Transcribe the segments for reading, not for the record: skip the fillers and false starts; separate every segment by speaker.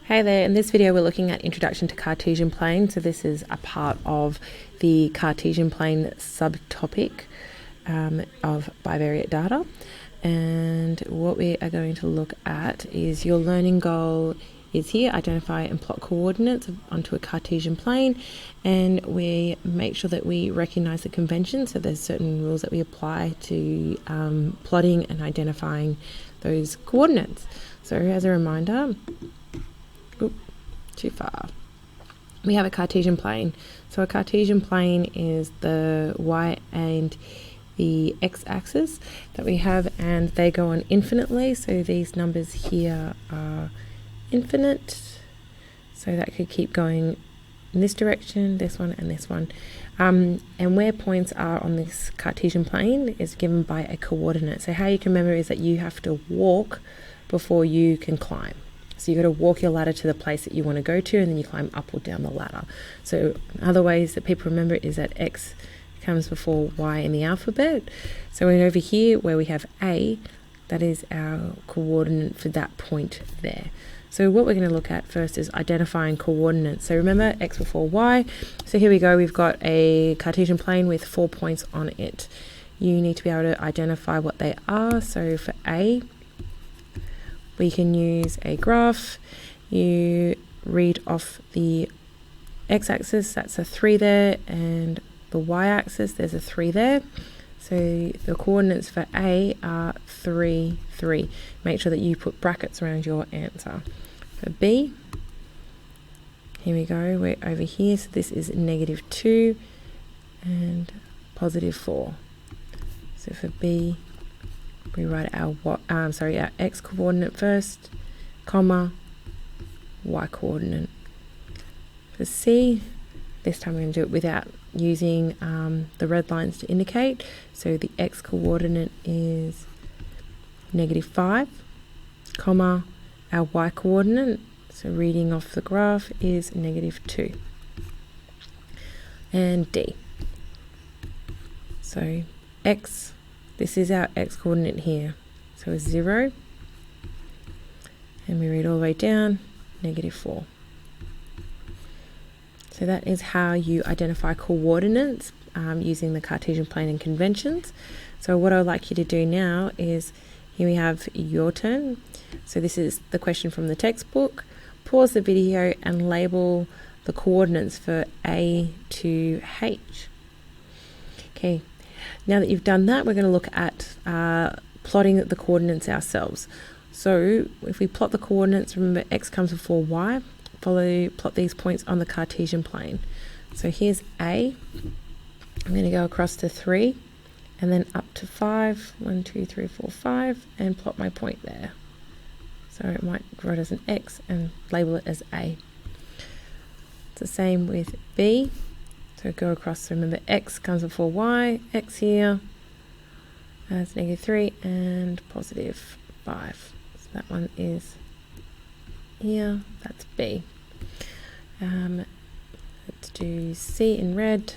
Speaker 1: Hey there, in this video we're looking at Introduction to Cartesian Plane. So this is a part of the Cartesian Plane subtopic of bivariate data. And what we are going to look at is your learning goal is here, identify and plot coordinates onto a Cartesian plane, and we make sure that we recognize the convention. So there's certain rules that we apply to plotting and identifying those coordinates. So as a reminder, too far. We have a Cartesian plane. So a Cartesian plane is the y and the x-axis that we have, and they go on infinitely. So these numbers here are infinite. So that could keep going in this direction, this one, and this one. And where points are on this Cartesian plane is given by a coordinate. So how you can remember is that you have to walk before you can climb. So you've got to walk your ladder to the place that you want to go to, and then you climb up or down the ladder. So other ways that people remember is that x comes before y in the alphabet. So over here where we have a, that is our coordinate for that point there. So what we're going to look at first is identifying coordinates. So remember x before y. So here we go, we've got a Cartesian plane with 4 points on it. You need to be able to identify what they are. So for a, we can use a graph. You read off the x-axis, that's a 3 there, and the y-axis, there's a 3 there. So the coordinates for A are 3, 3. Make sure that you put brackets around your answer. For B, here we go, we're over here, so this is -2 and +4. So for B, we write our our x coordinate first, comma, y coordinate. For C, this time we're going to do it without using the red lines to indicate. So the x coordinate is -5, comma, our y coordinate, so reading off the graph, is -2. And D. So x, this is our x coordinate here, so it's 0, and we read all the way down, -4. So that is how you identify coordinates using the Cartesian plane and conventions. So what I would like you to do now is, here we have your turn. So this is the question from the textbook. Pause the video and label the coordinates for A to H. Okay. Now that you've done that, we're going to look at plotting the coordinates ourselves. So if we plot the coordinates, remember x comes before y, plot these points on the Cartesian plane. So here's A, I'm going to go across to 3, and then up to 5, 1, 2, 3, 4, 5, and plot my point there. So it might write as an x and label it as A. It's the same with B. So go across, so remember x comes before y, x here, that's -3 and +5. So that one is here, that's B. Let's do C in red,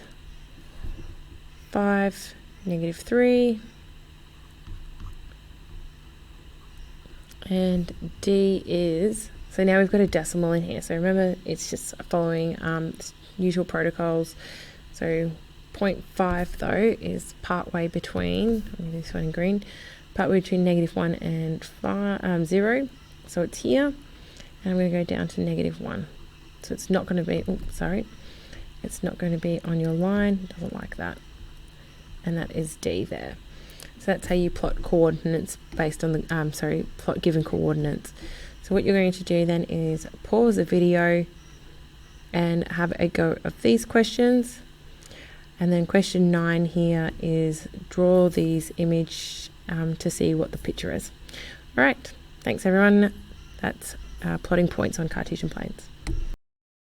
Speaker 1: 5, -3, and D is, so now we've got a decimal in here. So remember, it's just following usual protocols. So 0.5 though is part way between, I'm going to do this one in green, part way between -1 and 0. So it's here, and I'm going to go down to -1. So it's not going to be, it's not going to be on your line, doesn't like that. And that is D there. So that's how you plot coordinates based on the, plot given coordinates. So what you're going to do then is pause the video and have a go of these questions. And then question 9 here is draw these image to see what the picture is. All right, thanks everyone. That's plotting points on Cartesian planes.